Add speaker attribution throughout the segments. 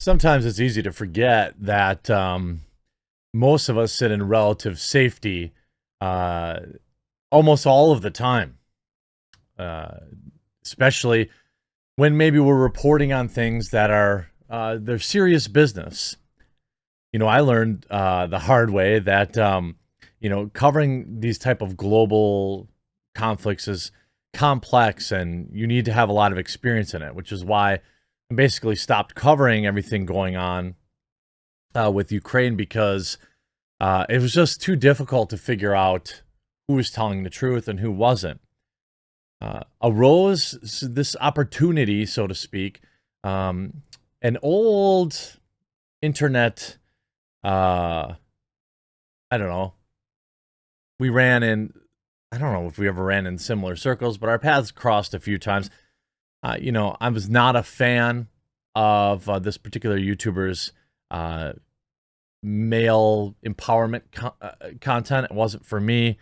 Speaker 1: Sometimes it's easy to forget that most of us sit in relative safety uh, almost all of the time, uh, especially when maybe we're reporting on things that are they're serious business. I learned the hard way that covering these type of global conflicts is complex, and you need to have a lot of experience in it, which is why I basically stopped covering everything going on with Ukraine because it was just too difficult to figure out who was telling the truth and who wasn't. Arose this opportunity, so to speak, an old internet, I don't know, we ran in, I don't know if we ever ran in similar circles, but our paths crossed a few times. I was not a fan of this particular YouTuber's male empowerment content. It wasn't for me.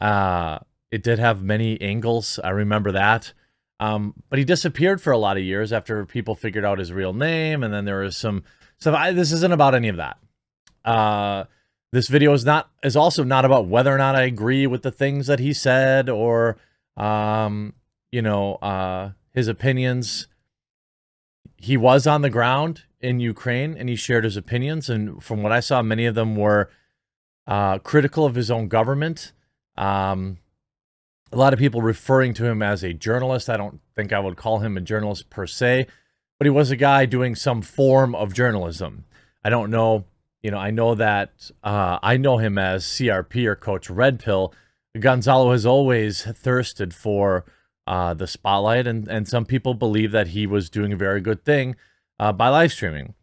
Speaker 1: It did have many angles. I remember that. But he disappeared for a lot of years after people figured out his real name, and then there was some stuff. This isn't about any of that. This video is also not about whether or not I agree with the things that he said or his opinions. He was on the ground in Ukraine and he shared his opinions, and from what I saw, many of them were critical of his own government. A lot of people referring to him as a journalist. I don't think I would call him a journalist per se, but he was a guy doing some form of journalism. I don't know. I know that I know him as CRP or Coach Red Pill. Gonzalo has always thirsted for the spotlight, and some people believe that he was doing a very good thing by live streaming.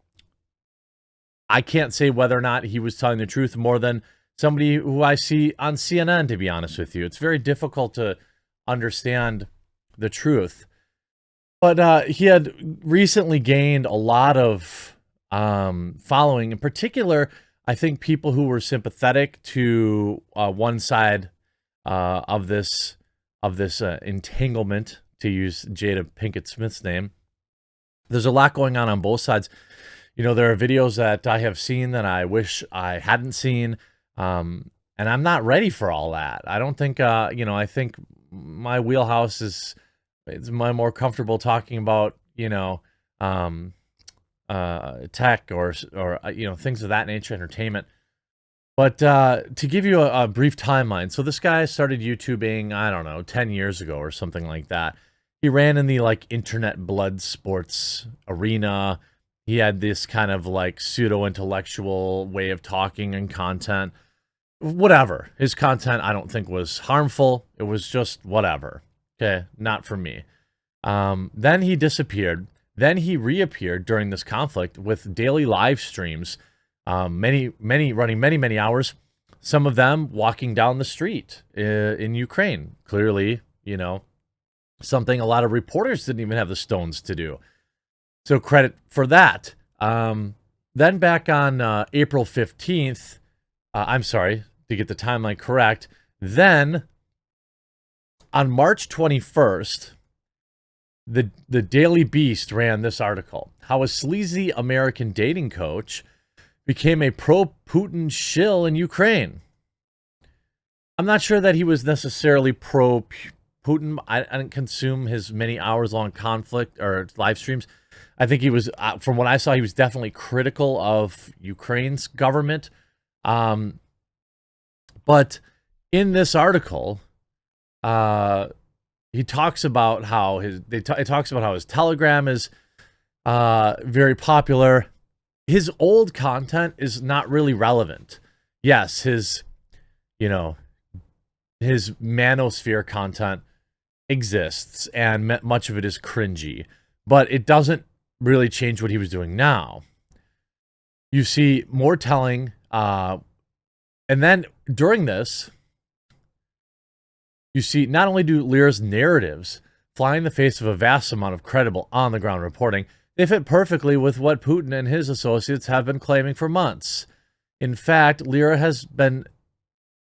Speaker 1: I can't say whether or not he was telling the truth more than somebody who I see on CNN, to be honest with you. It's very difficult to understand the truth. But he had recently gained a lot of following. In particular, I think people who were sympathetic to one side of this entanglement, to use Jada Pinkett Smith's name. There's a lot going on both sides. There are videos that I have seen that I wish I hadn't seen. And I'm not ready for all that. I don't think, I think my wheelhouse is more comfortable talking about, tech or things of that nature, entertainment. But to give you a brief timeline, so this guy started YouTubing, I don't know, 10 years ago or something like that. He ran in the internet blood sports arena. He had this kind of pseudo-intellectual way of talking and content. Whatever. His content, I don't think, was harmful. It was just whatever. Okay, not for me. Then he disappeared. Then he reappeared during this conflict with daily live streams, many running many hours. Some of them walking down the street in Ukraine. Clearly, something a lot of reporters didn't even have the stones to do. So credit for that. Then back on April 15th, I'm sorry, to get the timeline correct. Then on March 21st, the Daily Beast ran this article: how a sleazy American dating coach became a pro-Putin shill in Ukraine. I'm not sure that he was necessarily pro-Putin. I didn't consume his many hours-long conflict or live streams. I think he was, from what I saw, he was definitely critical of Ukraine's government. But in this article, he talks about how it talks about how his Telegram is very popular. His old content is not really relevant. Yes, his manosphere content exists, and much of it is cringy, but it doesn't really change what he was doing now. You see more telling, and then during this, you see not only do Lyra's narratives fly in the face of a vast amount of credible on-the-ground reporting, they fit perfectly with what Putin and his associates have been claiming for months. In fact, Lyra has been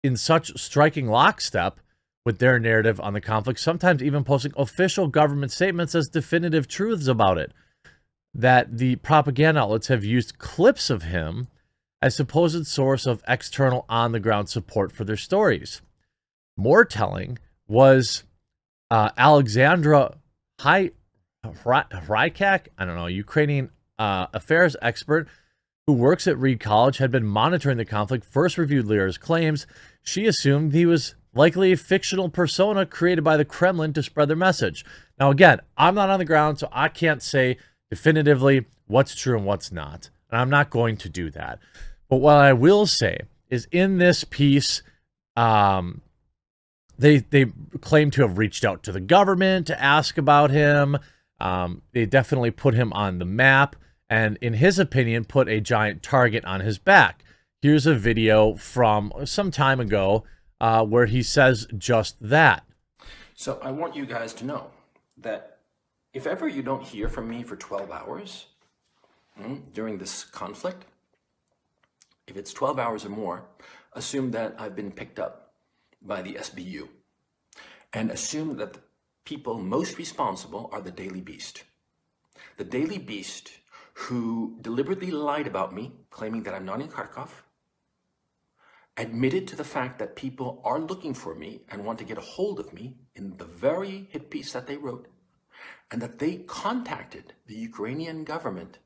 Speaker 1: in such striking lockstep with their narrative on the conflict, sometimes even posting official government statements as definitive truths about it. that the propaganda outlets have used clips of him as supposed source of external on-the-ground support for their stories. More telling was Alexandra Rykak, I don't know, Ukrainian affairs expert who works at Reed College, had been monitoring the conflict, first reviewed Lira's claims. She assumed he was likely a fictional persona created by the Kremlin to spread their message. Now, again, I'm not on the ground, so I can't say definitively what's true and what's not. And I'm not going to do that. But what I will say is in this piece, they claim to have reached out to the government to ask about him. They definitely put him on the map, and in his opinion, put a giant target on his back. Here's a video from some time ago where he says just that.
Speaker 2: So I want you guys to know that if ever you don't hear from me for 12 hours during this conflict, if it's 12 hours or more, assume that I've been picked up by the SBU, and assume that the people most responsible are the Daily Beast. The Daily Beast, who deliberately lied about me, claiming that I'm not in Kharkov, admitted to the fact that people are looking for me and want to get a hold of me in the very hit piece that they wrote, and that they contacted the Ukrainian government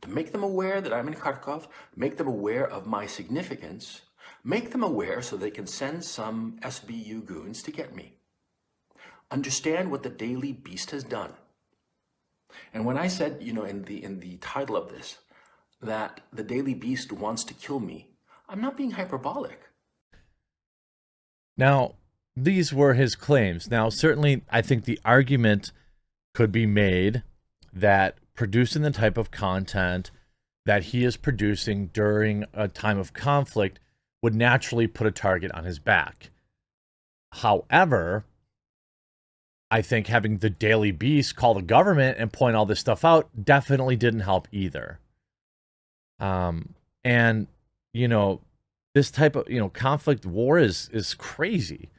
Speaker 2: to make them aware that I'm in Kharkov, make them aware of my significance, make them aware so they can send some SBU goons to get me. Understand what the Daily Beast has done. And when I said, in the title of this, that the Daily Beast wants to kill me, I'm not being hyperbolic.
Speaker 1: Now, these were his claims. Now, certainly, I think the argument could be made that producing the type of content that he is producing during a time of conflict would naturally put a target on his back. However, I think having the Daily Beast call the government and point all this stuff out definitely didn't help either. And, this type of, conflict war is crazy.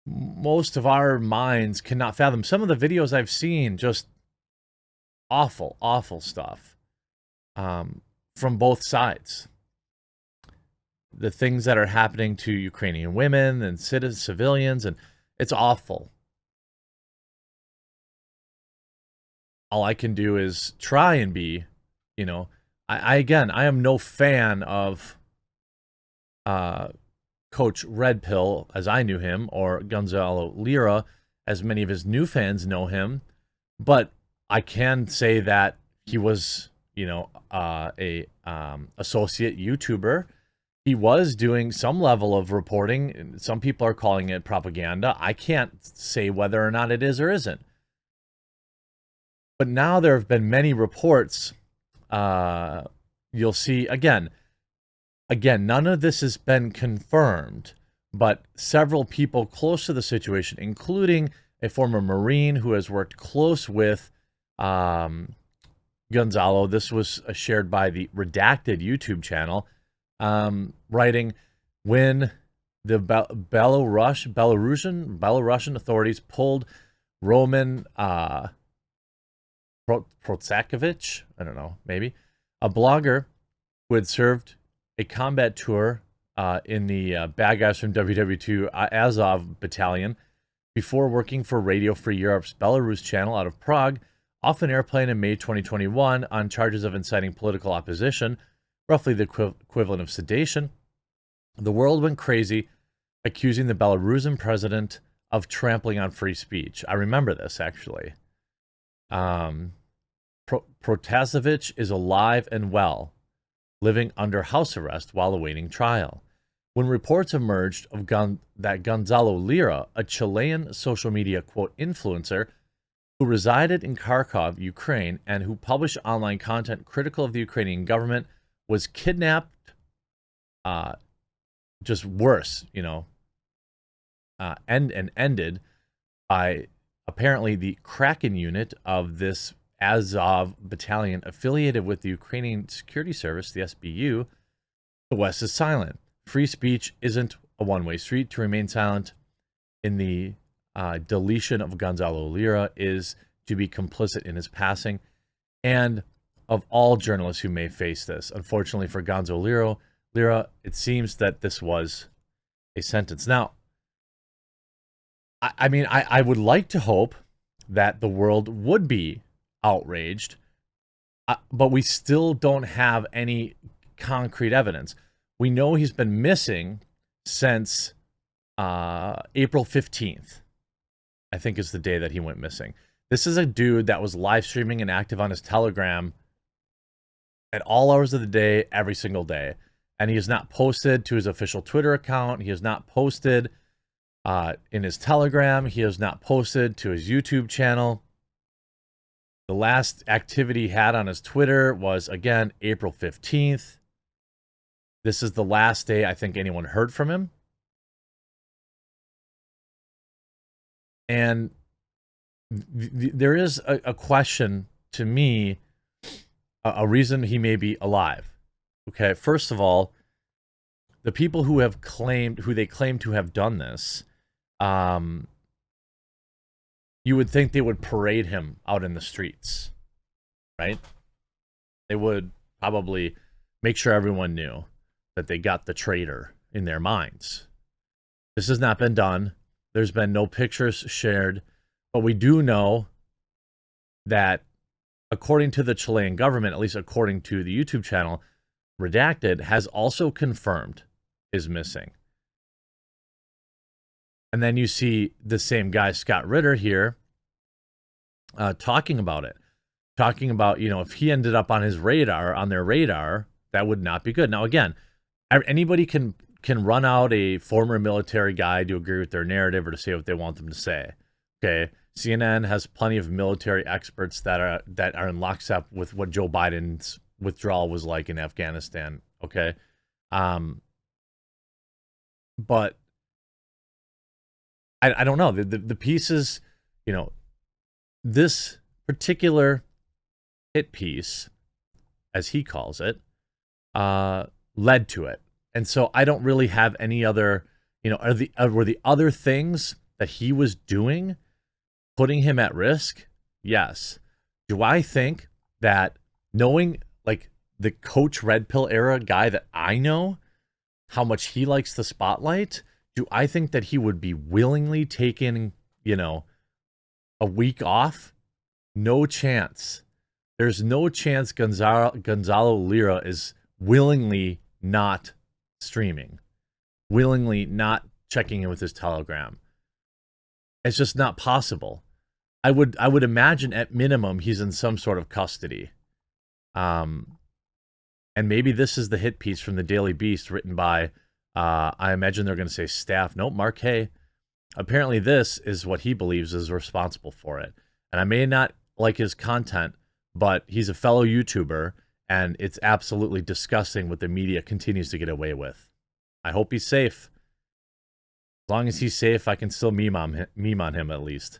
Speaker 1: Most of our minds cannot fathom. Some of the videos I've seen, just awful, awful stuff from both sides. The things that are happening to Ukrainian women and civilians, and it's awful. All I can do is try and be, I am no fan of Coach Red Pill, as I knew him, or Gonzalo Lira, as many of his new fans know him. But I can say that he was, a associate YouTuber. He was doing some level of reporting. Some people are calling it propaganda. I can't say whether or not it is or isn't. But now there have been many reports. You'll see, again, none of this has been confirmed, but several people close to the situation, including a former Marine who has worked close with Gonzalo. This was shared by the Redacted YouTube channel, writing, when the Belarusian authorities pulled Roman Protsakovich, I don't know, maybe, a blogger who had served a combat tour in the bad guys from WW2 Azov Battalion before working for Radio Free Europe's Belarus channel out of Prague, off an airplane in May 2021 on charges of inciting political opposition, roughly the equivalent of sedation. The world went crazy, accusing the Belarusian president of trampling on free speech. I remember this, actually. Protasevich is alive and well, living under house arrest while awaiting trial. When reports emerged of that Gonzalo Lira, a Chilean social media, quote, influencer, who resided in Kharkov, Ukraine, and who published online content critical of the Ukrainian government, was kidnapped, just worse, and ended by apparently the Kraken unit of this Azov battalion affiliated with the Ukrainian Security Service, the SBU. The West is silent. Free speech isn't a one-way street. To remain silent in the deletion of Gonzalo Lira is to be complicit in his passing. And of all journalists who may face this. Unfortunately for Gonzo Lira, it seems that this was a sentence. Now, I mean, I would like to hope that the world would be outraged, but we still don't have any concrete evidence. We know he's been missing since April 15th, I think is the day that he went missing. This is a dude that was live streaming and active on his Telegram at all hours of the day, every single day. And he has not posted to his official Twitter account. He has not posted in his Telegram. He has not posted to his YouTube channel. The last activity he had on his Twitter was, again, April 15th. This is the last day I think anyone heard from him. And there is a question to me, a reason he may be alive. Okay, first of all, the people who they claim to have done this, you would think they would parade him out in the streets, right? They would probably make sure everyone knew that they got the traitor in their minds. This has not been done. There's been no pictures shared, but we do know that according to the Chilean government, at least according to the YouTube channel, Redacted has also confirmed is missing. And then you see the same guy, Scott Ritter, here talking about it. Talking about, if he ended up on their radar, that would not be good. Now, again, anybody can run out a former military guy to agree with their narrative or to say what they want them to say. Okay, CNN has plenty of military experts that are in lockstep with what Joe Biden's withdrawal was like in Afghanistan. Okay, but I don't know the pieces. This particular hit piece, as he calls it, led to it. And so I don't really have any other, were the other things that he was doing putting him at risk? Yes. Do I think that knowing, like, the Coach Red Pill era guy that I know, how much he likes the spotlight, do I think that he would be willingly taking, a week off? No chance. There's no chance Gonzalo Lira is willingly not streaming, willingly not checking in with his Telegram. It's just not possible. I would imagine at minimum he's in some sort of custody. And maybe this is the hit piece from the Daily Beast written by, I imagine they're going to say staff. Nope, Mark Hay. Apparently this is what he believes is responsible for it. And I may not like his content, but he's a fellow YouTuber, and it's absolutely disgusting what the media continues to get away with. I hope he's safe. As long as he's safe, I can still meme on him at least.